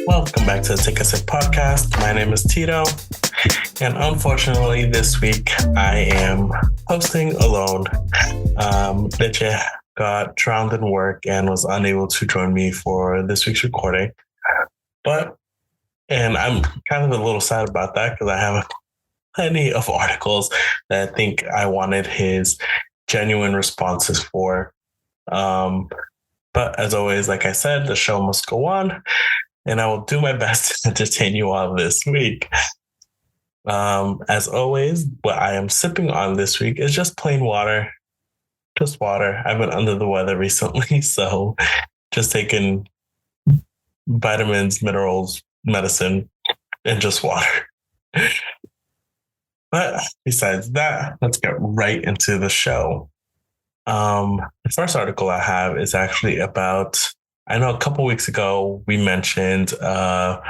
Welcome back to the Take a Sip podcast. My name is Tito, and unfortunately, this week I am hosting alone. Leche got drowned in work and was unable to join me for this week's recording. And I'm kind of a little sad about that because I have plenty of articles that I think I wanted his genuine responses for. But as always, like I said, the show must go on, and I will do my best to entertain you all this week. As always, what I am sipping on this week is just plain water. Just water. I've been under the weather recently, so just taking vitamins, minerals, medicine, and just water. But besides that, let's get right into the show. The first article I have is actually about, I know a couple weeks ago we mentioned that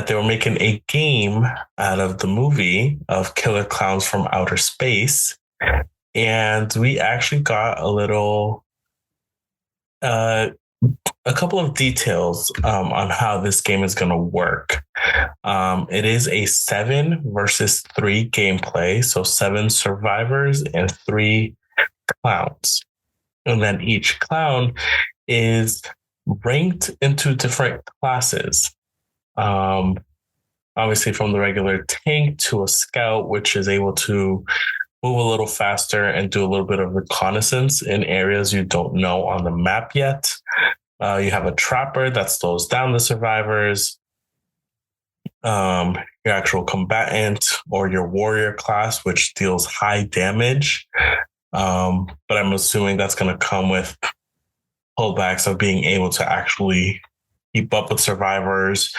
they were making a game out of the movie of Killer Klowns from Outer Space. And we actually got a couple of details on how this game is going to work. It is a 7 versus 3 gameplay. So 7 survivors and 3 clowns. And then each clown is ranked into different classes. Obviously from the regular tank to a scout, which is able to move a little faster and do a little bit of reconnaissance in areas you don't know on the map yet. You have a trapper that slows down the survivors. Your actual combatant or your warrior class, which deals high damage. But I'm assuming that's going to come with pullbacks of being able to actually keep up with survivors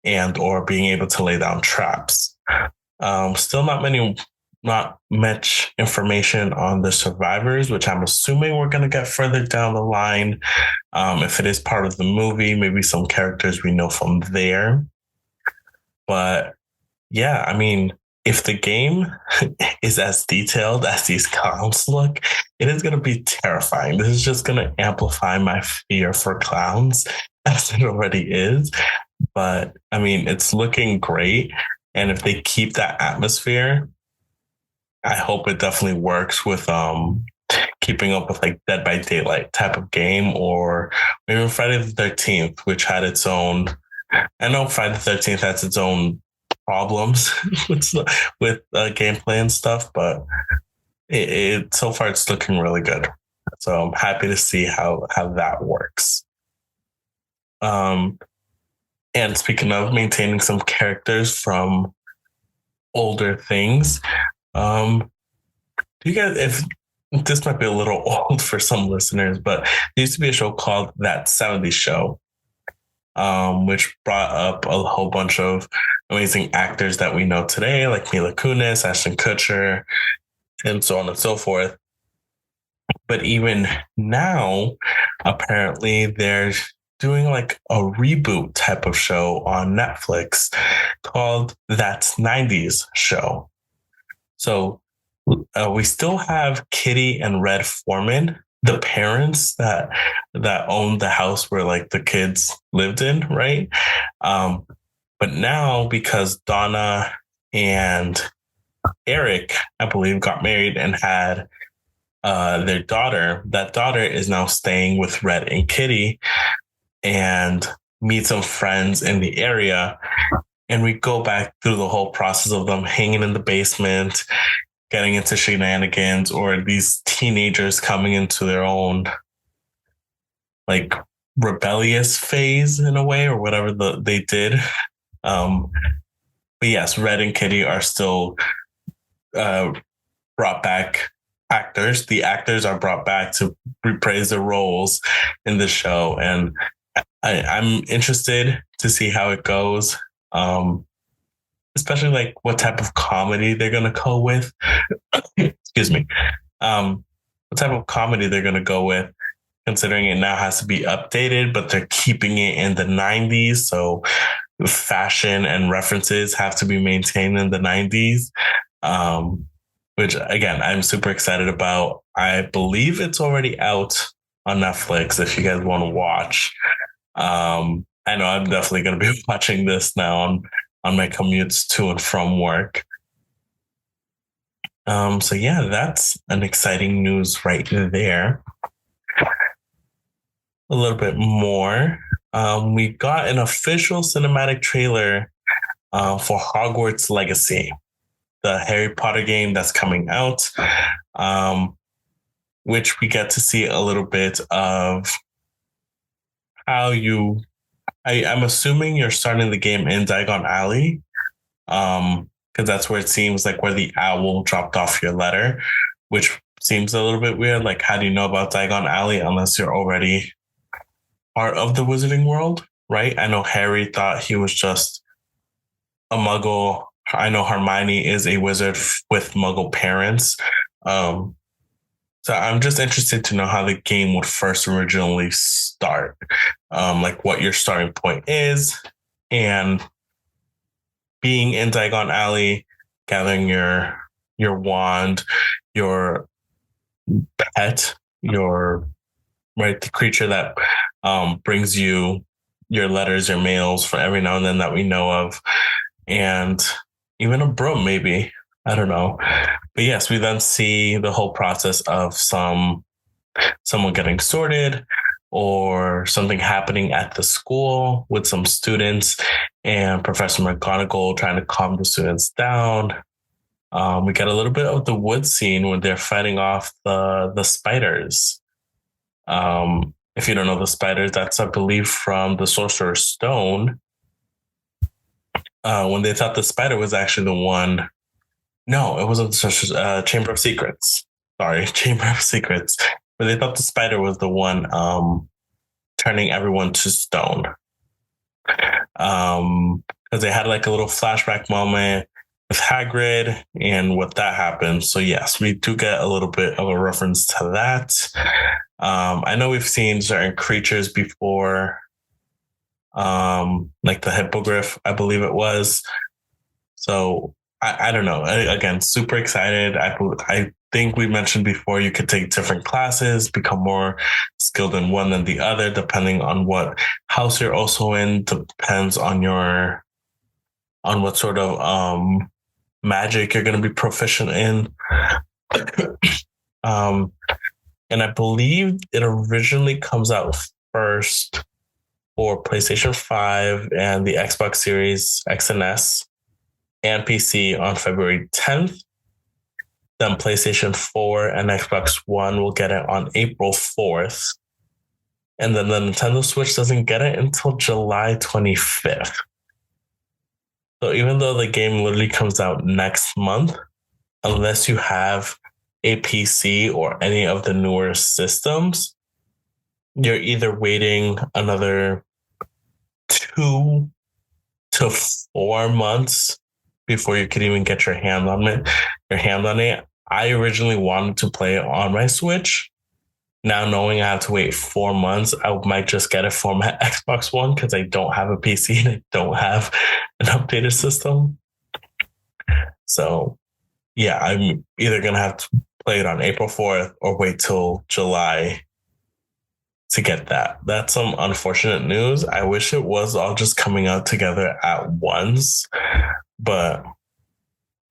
and or being able to lay down traps. Still not much information on the survivors, which I'm assuming we're going to get further down the line. If it is part of the movie, maybe some characters we know from there. But yeah, I mean, if the game is as detailed as these clowns look, it is going to be terrifying. This is just going to amplify my fear for clowns as it already is. But I mean, it's looking great. And if they keep that atmosphere, I hope it definitely works with keeping up with like Dead by Daylight type of game, or maybe Friday the 13th, which had its own. I know Friday the 13th has its own problems with gameplay and stuff, but it so far it's looking really good. So I'm happy to see how that works. And speaking of maintaining some characters from older things, do you guys, if this might be a little old for some listeners, but there used to be a show called That 70s Show, which brought up a whole bunch of amazing actors that we know today, like Mila Kunis, Ashton Kutcher, and so on and so forth. But even now, apparently they're doing like a reboot type of show on Netflix called That's 90s Show. So we still have Kitty and Red Foreman, the parents that owned the house where like the kids lived in, right? But now because Donna and Eric, I believe, got married and had their daughter, that daughter is now staying with Red and Kitty and meet some friends in the area. And we go back through the whole process of them hanging in the basement, getting into shenanigans, or these teenagers coming into their own like rebellious phase in a way, or whatever they did. But yes, Red and Kitty are still brought back actors. The actors are brought back to reprise their roles in the show. And I'm interested to see how it goes. Especially like what type of comedy they're going to go with. Excuse me. What type of comedy they're going to go with, considering it now has to be updated, but they're keeping it in the 90s. So fashion and references have to be maintained in the 90s. Which again, I'm super excited about. I believe it's already out on Netflix if you guys want to watch. I know I'm definitely going to be watching this now on my commutes to and from work. So yeah, that's an exciting news right there. A little bit more. We got an official cinematic trailer for Hogwarts Legacy, the Harry Potter game that's coming out, which we get to see a little bit of how you. I'm assuming you're starting the game in Diagon Alley, because that's where it seems like where the owl dropped off your letter, which seems a little bit weird. Like, how do you know about Diagon Alley unless you're already part of the wizarding world, right? I know Harry thought he was just a muggle. I know Hermione is a wizard with muggle parents. Um, so I'm just interested to know how the game would first originally start, like what your starting point is, and being in Diagon Alley, gathering your wand, your pet, your right the creature that brings you your letters, your mails for every now and then that we know of, and even a broom, maybe. I don't know. But yes, we then see the whole process of someone getting sorted or something happening at the school with some students and Professor McGonagall trying to calm the students down. We get a little bit of the wood scene when they're fighting off the spiders. If you don't know the spiders, that's I believe from the Sorcerer's Stone. When they thought the spider was actually the one. No, it wasn't the Chamber of Secrets. Sorry, Chamber of Secrets. But they thought the spider was the one turning everyone to stone. Because they had like a little flashback moment with Hagrid and what that happened. So yes, we do get a little bit of a reference to that. I know we've seen certain creatures before, like the hippogriff, I believe it was. So I don't know. Again, super excited. I think we mentioned before you could take different classes, become more skilled in one than the other, depending on what house you're also in. Depends on what sort of magic you're going to be proficient in. And I believe it originally comes out first for PlayStation 5 and the Xbox Series X and S and PC on February 10th. Then PlayStation 4 and Xbox One will get it on April 4th. And then the Nintendo Switch doesn't get it until July 25th. So even though the game literally comes out next month, unless you have a PC or any of the newer systems, you're either waiting another 2 to 4 months before you could even get your hand on it. I originally wanted to play it on my Switch. Now knowing I have to wait 4 months, I might just get it for my Xbox One because I don't have a PC and I don't have an updated system. So yeah, I'm either gonna have to play it on April 4th or wait till July to get that. That's some unfortunate news. I wish it was all just coming out together at once. But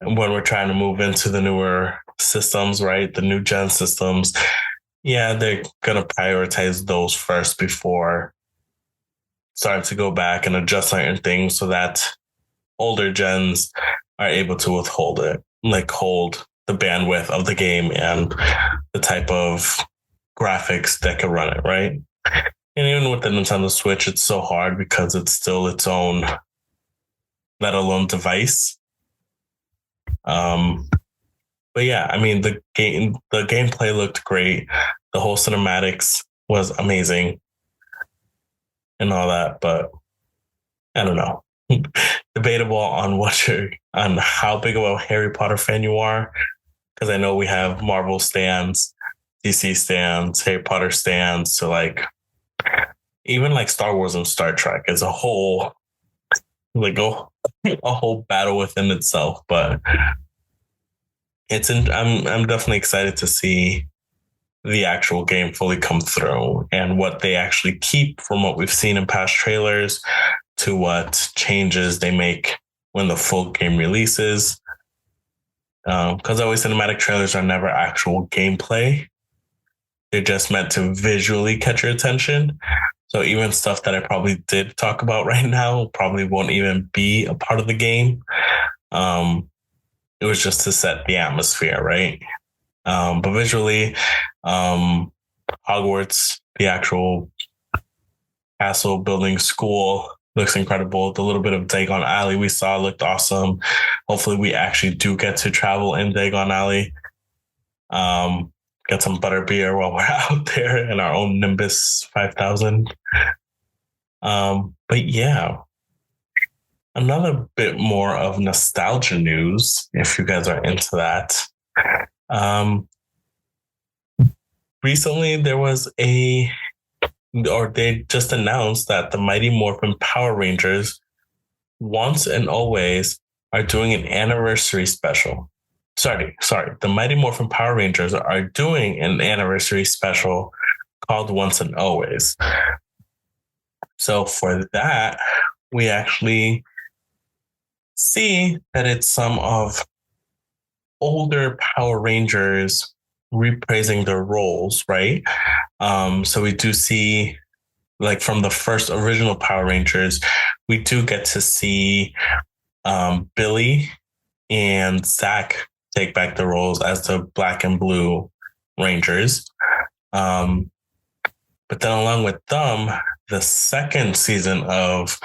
when we're trying to move into the newer systems, right? The new gen systems, yeah, they're going to prioritize those first before starting to go back and adjust certain things so that older gens are able to withhold it, like hold the bandwidth of the game and the type of graphics that can run it, right? And even with the Nintendo Switch, it's so hard because it's still its own, let alone device. But yeah, I mean the gameplay looked great. The whole cinematics was amazing and all that, but I don't know. Debatable on on how big of a Harry Potter fan you are, because I know we have Marvel stands, DC stands, Harry Potter stands, so like even like Star Wars and Star Trek is a whole like a whole battle within itself. But I'm definitely excited to see the actual game fully come through and what they actually keep from what we've seen in past trailers to what changes they make when the full game releases. Because always cinematic trailers are never actual gameplay. They're just meant to visually catch your attention. So even stuff that I probably did talk about right now probably won't even be a part of the game. It was just to set the atmosphere, right? But visually, Hogwarts, the actual castle building school, looks incredible. The little bit of Diagon Alley we saw looked awesome. Hopefully we actually do get to travel in Diagon Alley. Get some butterbeer while we're out there in our own Nimbus 5000. But yeah, another bit more of nostalgia news, if you guys are into that. Recently there was they just announced that the Mighty Morphin Power Rangers once and always are doing an anniversary special. Sorry. The Mighty Morphin Power Rangers are doing an anniversary special called Once and Always. So for that, we actually see that it's some of older Power Rangers reprising their roles, right? So we do see, like, from the first original Power Rangers, we do get to see Billy and Zach take back the roles as the Black and Blue Rangers. But then along with them, the second season of,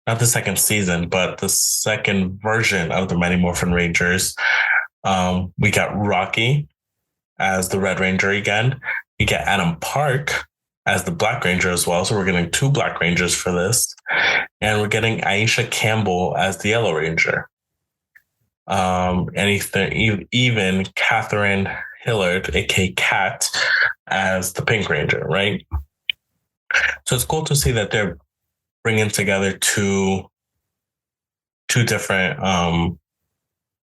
not the second season, but the second version of the Mighty Morphin Rangers, we got Rocky as the Red Ranger again. You get Adam Park as the Black Ranger as well. So we're getting 2 Black Rangers for this. And we're getting Aisha Campbell as the Yellow Ranger. And even Catherine Hillard, aka Kat, as the Pink Ranger, right? So it's cool to see that they're bringing together two different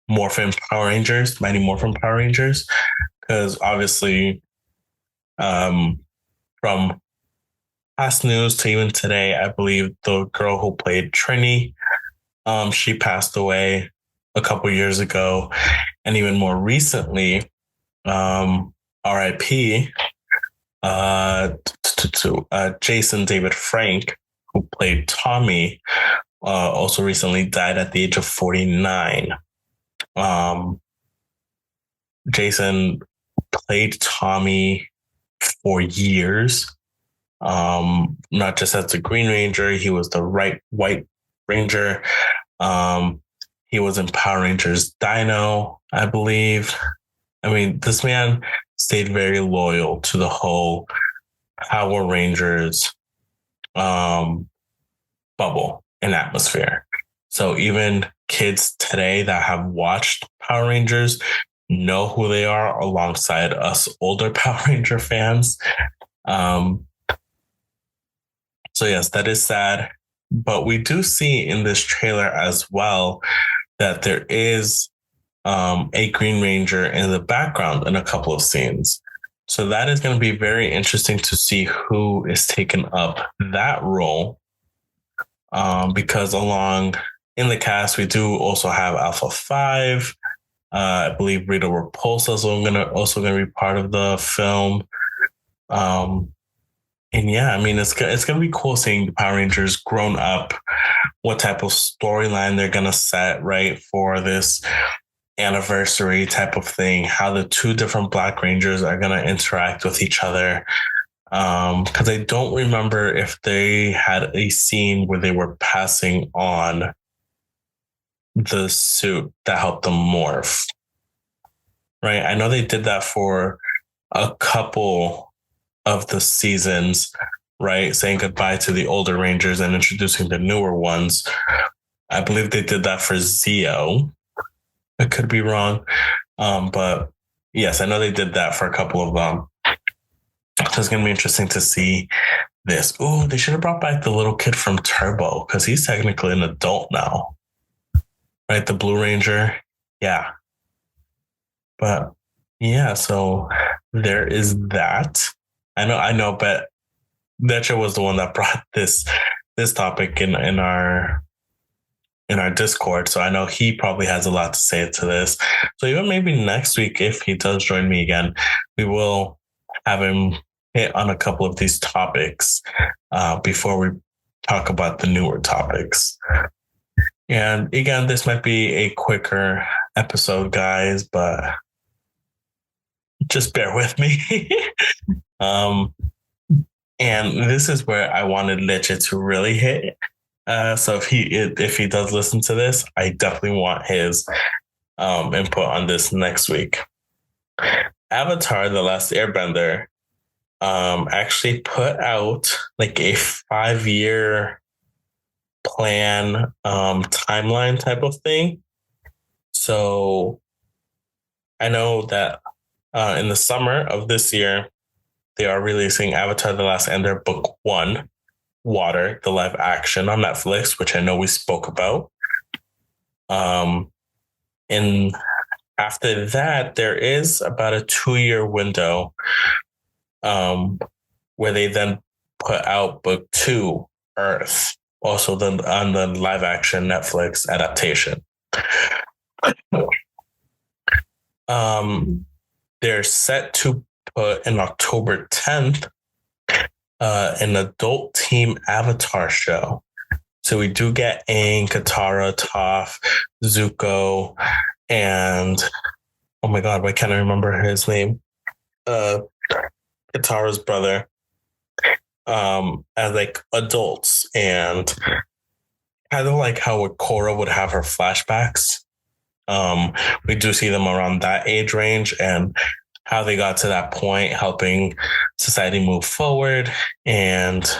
Morphin Power Rangers, Mighty Morphin Power Rangers, because obviously, from past news to even today, I believe the girl who played Trini, she passed away a couple years ago, and even more recently, R.I.P. Jason David Frank, who played Tommy, also recently died at the age of 49. Jason played Tommy for years, not just as the Green Ranger. He was the White Ranger. He was in Power Rangers Dino, I believe. I mean, this man stayed very loyal to the whole Power Rangers bubble and atmosphere. So even kids today that have watched Power Rangers know who they are alongside us older Power Ranger fans. So yes, that is sad. But we do see in this trailer as well that there is a Green Ranger in the background in a couple of scenes. So that is going to be very interesting to see who is taking up that role. Because along in the cast, we do also have Alpha 5. I believe Rita Repulsa is also gonna be part of the film. And yeah, I mean, it's gonna be cool seeing the Power Rangers grown up, what type of storyline they're gonna set, right, for this anniversary type of thing, how the 2 different Black Rangers are gonna interact with each other. Because I don't remember if they had a scene where they were passing on the suit that helped them morph. Right? I know they did that for a couple of the seasons, right? Saying goodbye to the older Rangers and introducing the newer ones. I believe they did that for Zeo. I could be wrong. But yes, I know they did that for a couple of them. So it's going to be interesting to see this. Oh, they should have brought back the little kid from Turbo because he's technically an adult now. Right? The Blue Ranger. Yeah. But yeah, so there is that. I know, but Leche was the one that brought this topic in our Discord. So I know he probably has a lot to say to this. So even maybe next week, if he does join me again, we will have him hit on a couple of these topics before we talk about the newer topics. And again, this might be a quicker episode, guys, but just bear with me. And this is where I wanted Leche to really hit. So if he does listen to this, I definitely want his input on this next week. Avatar: The Last Airbender actually put out like a 5-year plan timeline type of thing. So I know that in the summer of this year, they are releasing Avatar: The Last Airbender Book 1, Water, the live action on Netflix, which I know we spoke about. And after that, there is about a 2-year window where they then put out Book 2, Earth, also on the live action Netflix adaptation. They're set to put in October 10th an adult team Avatar show. So we do get Aang, Katara, Toph, Zuko, and oh my god, why can't I remember his name? Katara's brother, as like adults, and kind of like how Korra would have her flashbacks. We do see them around that age range and how they got to that point, helping society move forward and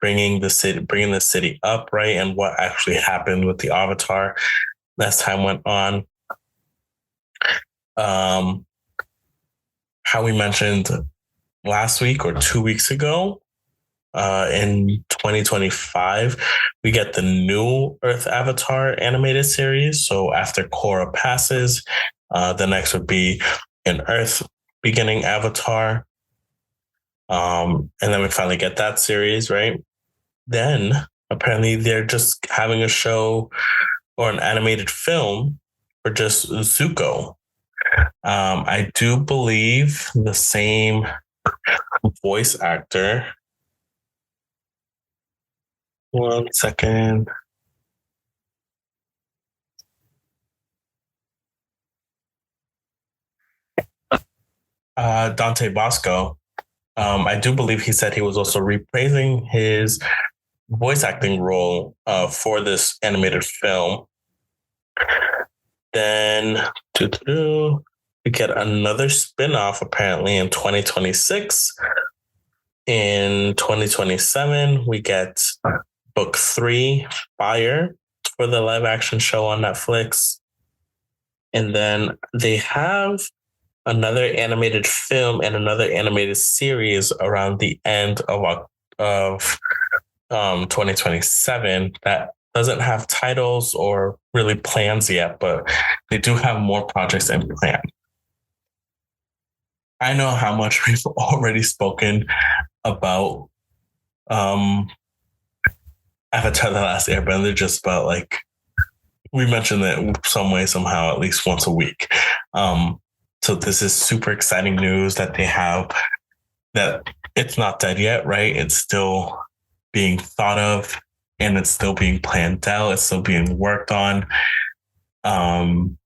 bringing the city up, right? And what actually happened with the Avatar as time went on. How we mentioned last week or 2 weeks ago, in 2025, we get the new Earth Avatar animated series. So after Korra passes, the next would be an Earth beginning Avatar. And then we finally get that series, right? Then apparently they're just having a show or an animated film for just Zuko. I do believe the same voice actor. One second. Dante Bosco. I do believe he said he was also reprising his voice acting role for this animated film. Then we get another spin-off apparently in 2026. In 2027, we get Book 3, Fire, for the live action show on Netflix. And then they have another animated film and another animated series around the end of 2027 that doesn't have titles or really plans yet, but they do have more projects in plan. I know how much we've already spoken about Avatar: The Last Airbender, just about like we mentioned it some way, somehow, at least once a week. So this is super exciting news that they have, that it's not dead yet, right? It's still being thought of and it's still being planned out. It's still being worked on. And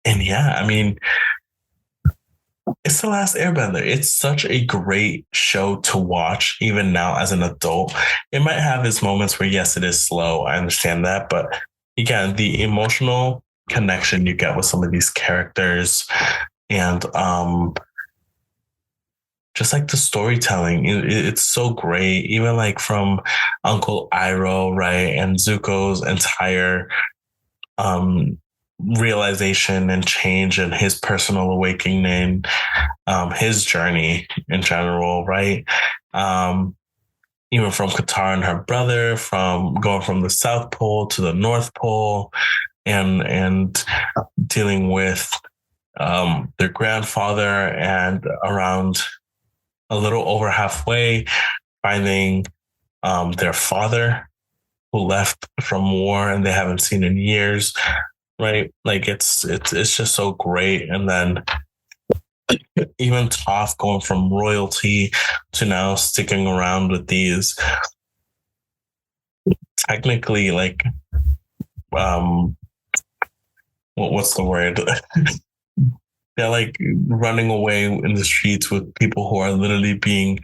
yeah, I mean, it's The Last Airbender. It's such a great show to watch, even now as an adult. It might have its moments where, yes, it is slow. I understand that. But again, the emotional connection you get with some of these characters and just like the storytelling, it's so great. Even like from Uncle Iroh, right? And Zuko's entire realization and change and his personal awakening, his journey in general, right? Even from Katara and her brother, from going from the South Pole to the North Pole, and dealing with their grandfather, and around a little over halfway, finding their father who left from war and they haven't seen in years, right? Like it's just so great. And then even Toph going from royalty to now sticking around with these technically like um what's the word? They're like running away in the streets with people who are literally being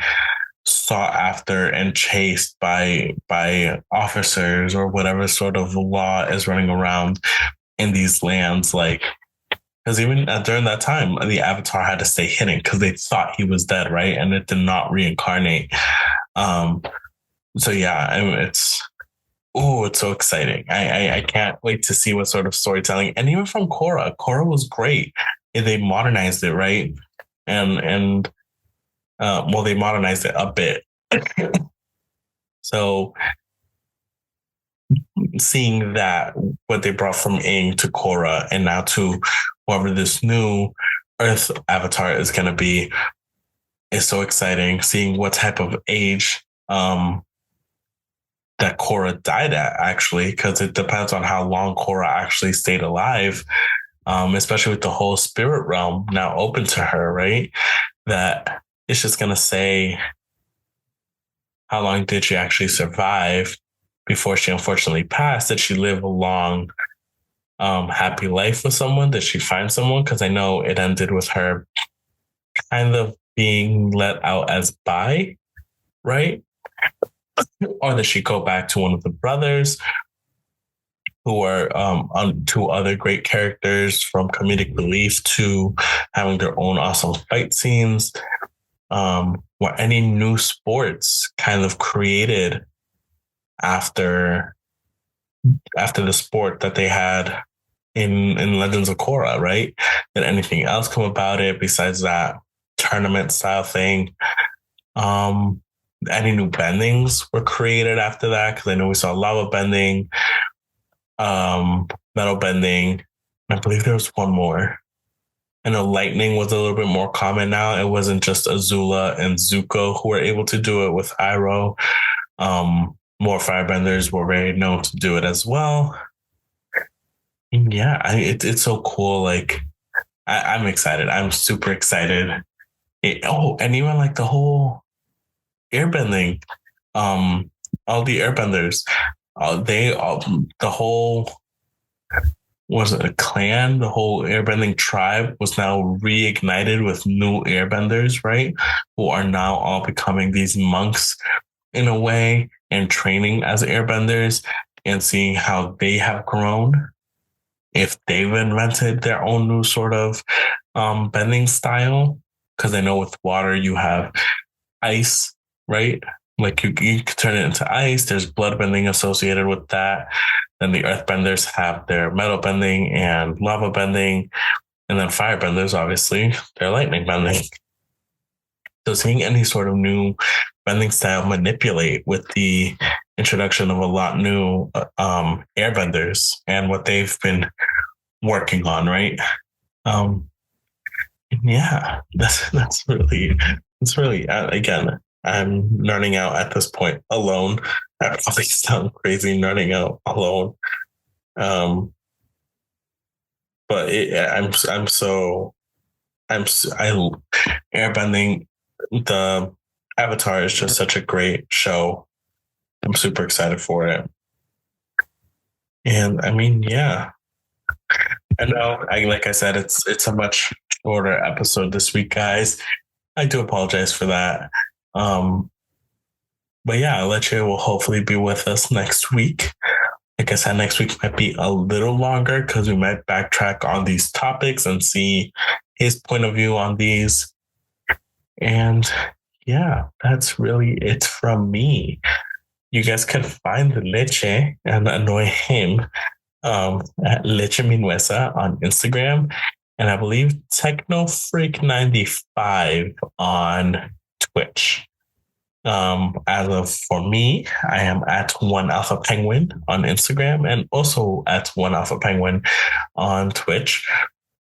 sought after and chased by officers or whatever sort of law is running around in these lands. Like, because even during that time, the Avatar had to stay hidden because they thought he was dead, right? And it did not reincarnate. Um, so yeah, I mean, it's so exciting. I can't wait to see what sort of storytelling, and even from Korra. Korra was great. They modernized it, right? And well, they modernized it a bit. So seeing that what they brought from Aang to Korra and now to whoever this new Earth Avatar is going to be is so exciting. Seeing what type of age that Korra died at, actually, because it depends on how long Korra actually stayed alive, especially with the whole spirit realm now open to her, right? That it's just going to say, how long did she actually survive before she unfortunately passed? Did she live a long, happy life with someone? Did she find someone? Because I know it ended with her kind of being let out as bi, right? Or did she go back to one of the brothers who were two other great characters from comedic relief to having their own awesome fight scenes? Were any new sports kind of created after the sport that they had in Legends of Korra, right? Did anything else come about it besides that tournament style thing? Any new bendings were created after that? Because I know we saw lava bending, metal bending. I believe there was one more. I know lightning was a little bit more common now. It wasn't just Azula and Zuko who were able to do it with Iroh. More firebenders were very known to do it as well. And yeah, it's so cool. Like, I'm excited. I'm super excited. And even like the whole airbending, all the airbenders, the whole, was it a clan? The whole airbending tribe was now reignited with new airbenders, right? Who are now all becoming these monks in a way and training as airbenders and seeing how they have grown. If they've invented their own new sort of bending style, because I know with water you have ice, right? Like you can turn it into ice. There's blood bending associated with that. Then the earthbenders have their metal bending and lava bending. And then firebenders, obviously, they're lightning bending. So seeing any sort of new bending style manipulate with the introduction of a lot new airbenders and what they've been working on, right? Yeah, that's really again, I'm nerding out at this point alone. I probably sound crazy nerding out alone. But airbending, the Avatar is just such a great show. I'm super excited for it. And I mean, yeah. I know, like I said, it's a much shorter episode this week, guys. I do apologize for that. But yeah, Leche will hopefully be with us next week. Like I said, next week might be a little longer because we might backtrack on these topics and see his point of view on these. And yeah, that's really it from me. You guys can find Leche and annoy him at Leche Minuesa on Instagram. And I believe Techno Freak 95 on Twitch. As of for me, I am at One Alpha Penguin on Instagram and also at One Alpha Penguin on Twitch.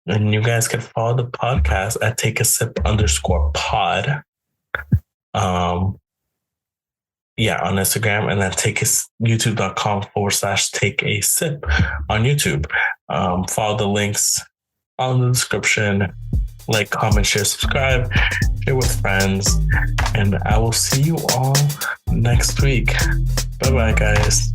And you guys can follow the podcast at take a sip _pod. On Instagram, and then youtube.com/take a sip on YouTube. Follow the links on the description. Like, comment, share, subscribe, share with friends, and I will see you all next week. Bye bye, guys.